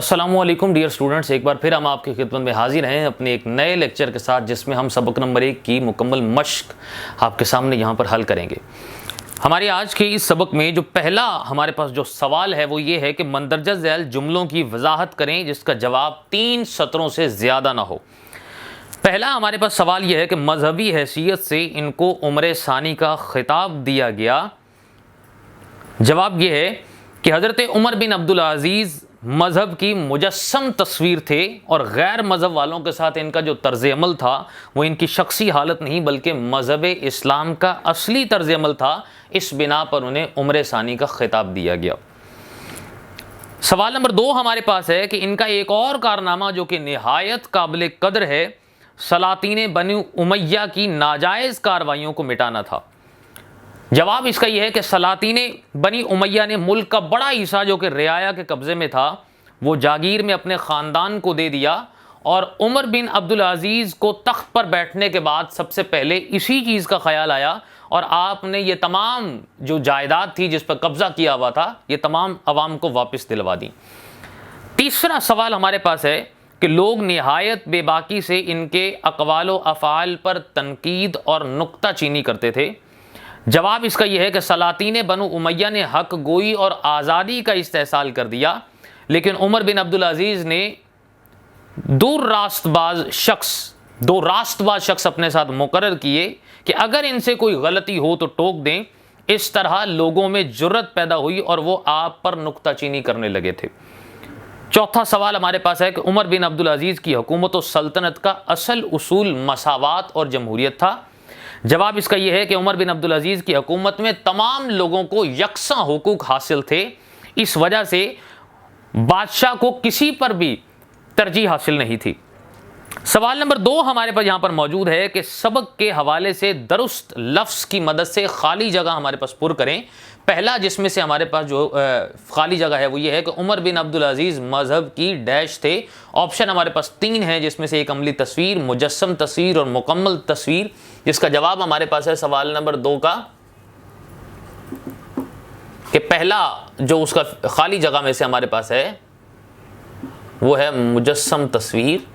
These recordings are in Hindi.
अस्सलामुअलैकुम डियर स्टूडेंट्स, एक बार फिर हम आपकी खिदमत में हाजिर हैं अपने एक नए लेक्चर के साथ, जिसमें हम सबक नंबर 1 की मुकम्मल मश्क आपके सामने यहाँ पर हल करेंगे। हमारे आज के इस सबक में जो पहला हमारे पास जो सवाल है वो ये है कि मंदरजा झैल जुमलों की वजाहत करें जिसका जवाब 3 सत्रों से ज़्यादा ना हो। पहला हमारे पास सवाल यह है कि मजहबी हैसियत से इनको उम्र सानी का खिताब दिया गया। जवाब यह है कि हज़रत उमर बिन अब्दुल अजीज़ मज़हब की मुजस्सम तस्वीर थे और गैर मज़हब वालों के साथ इनका जो तर्ज़ अमल था वो इनकी शख्सी हालत नहीं बल्कि मज़हब इस्लाम का असली तर्ज़ अमल था। इस बिना पर उन्हें उम्र सानी का खिताब दिया गया। सवाल नंबर 2 हमारे पास है कि इनका एक और कारनामा जो कि निहायत काबिल कदर है, सलातीन बनी उमैया की नाजायज़ कार्रवाइयों को मिटाना था। जवाब इसका यह है कि सलातीन बनी उमैया ने मुल्क का बड़ा हिस्सा जो कि रियाया के कब्ज़े में था वो जागीर में अपने ख़ानदान को दे दिया और उमर बिन अब्दुल अजीज़ को तख्त पर बैठने के बाद सबसे पहले इसी चीज़ का ख्याल आया और आपने ये तमाम जो जायदाद थी जिस पर कब्ज़ा किया हुआ था ये तमाम अवाम को वापस दिलवा दी। तीसरा सवाल हमारे पास है कि लोग निहायत बेबाकी से इनके अक़वाल व अफ़आल पर तनकीद और नुक्ता चीनी करते थे। जवाब इसका यह है कि सलातीन बनु उमैया ने हक गोई और आज़ादी का इस्तेहसाल कर दिया, लेकिन उमर बिन अब्दुल अजीज़ ने दो रास्तबाज शख्स अपने साथ मुकर्रर किए कि अगर इनसे कोई गलती हो तो टोक दें। इस तरह लोगों में जुर्रत पैदा हुई और वो आप पर नुक्ताचीनी करने लगे थे। चौथा सवाल हमारे पास है कि उमर बिन अब्दुल अजीज़ की हुकूमत और सल्तनत का असल उसूल मसावात और जमहूरियत था। जवाब इसका यह है कि उमर बिन अब्दुल अजीज़ की हुकूमत में तमाम लोगों को यकसा हुकूक हासिल थे। इस वजह से बादशाह को किसी पर भी तरजीह हासिल नहीं थी। सवाल नंबर 2 हमारे पास यहाँ पर मौजूद है कि सबक के हवाले से दुरुस्त लफ्ज़ की मदद से खाली जगह हमारे पास पुर करें। पहला जिसमें से हमारे पास जो खाली जगह है वो ये है कि उमर बिन अब्दुल अजीज़ मज़हब की डैश थे। ऑप्शन हमारे पास 3 हैं जिसमें से एक अमली तस्वीर, मुजस्सम तस्वीर और मुकम्मल तस्वीर, जिसका जवाब हमारे पास है सवाल नंबर 2 का कि पहला जो उसका खाली जगह में से हमारे पास है वो है मुजस्सम तस्वीर।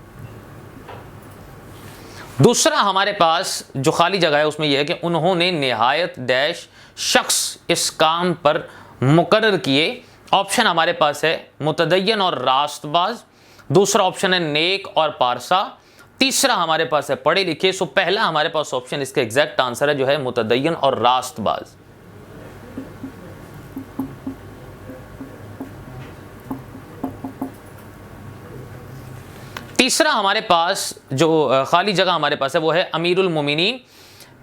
दूसरा हमारे पास जो खाली जगह है उसमें यह है कि उन्होंने निहायत डैश शख्स इस काम पर मुकर्रर किए। ऑप्शन हमारे पास है मुतदय्यन और रास्तबाज, दूसरा ऑप्शन है नेक और पारसा, तीसरा हमारे पास है पढ़े लिखे। सो पहला हमारे पास ऑप्शन इसका एग्जैक्ट आंसर है जो है मुतदय्यन और रास्तबाज। तीसरा हमारे पास जो खाली जगह हमारे पास है वो है अमीरुल मोमिनीन,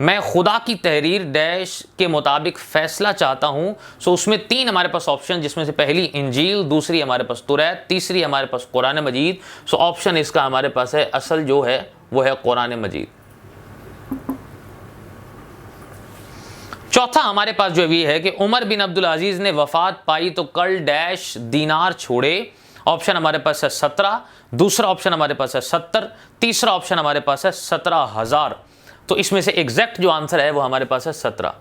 मैं खुदा की तहरीर डैश के मुताबिक फ़ैसला चाहता हूँ। सो उसमें 3 हमारे पास ऑप्शन, जिसमें से पहली इंजील, दूसरी हमारे पास तुरैत, तीसरी हमारे पास कुरान मजीद। सो ऑप्शन इसका हमारे पास है असल जो है वो है कुरान मजीद। चौथा हमारे पास जो ये है कि उमर बिन अब्दुल अजीज़ ने वफ़ात पाई तो कल डैश दीनार छोड़े। ऑप्शन हमारे पास है 17, दूसरा ऑप्शन हमारे पास है 70, तीसरा ऑप्शन हमारे पास है 17,000। तो इसमें से एग्जैक्ट जो आंसर है वो हमारे पास है 17।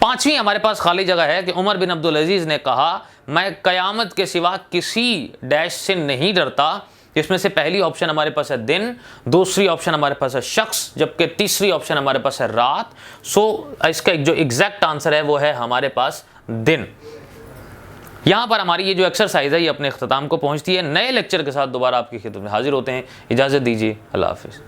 पांचवी हमारे पास खाली जगह है कि उमर बिन अब्दुल अजीज़ ने कहा मैं कयामत के सिवा किसी डैश से नहीं डरता। इसमें से पहली ऑप्शन हमारे पास है दिन, दूसरी ऑप्शन हमारे पास है शख्स, जबकि तीसरी ऑप्शन हमारे पास है रात। सो इसका जो एग्जैक्ट आंसर है वो है हमारे पास दिन। यहाँ पर हमारी ये जो एक्सरसाइज है ये अपने अख्ताम को पहुँचती है। नए लेक्चर के साथ दोबारा आपकी खिदमत में हाजिर होते हैं। इजाज़त दीजिए, अल्लाह हाफ़िज़।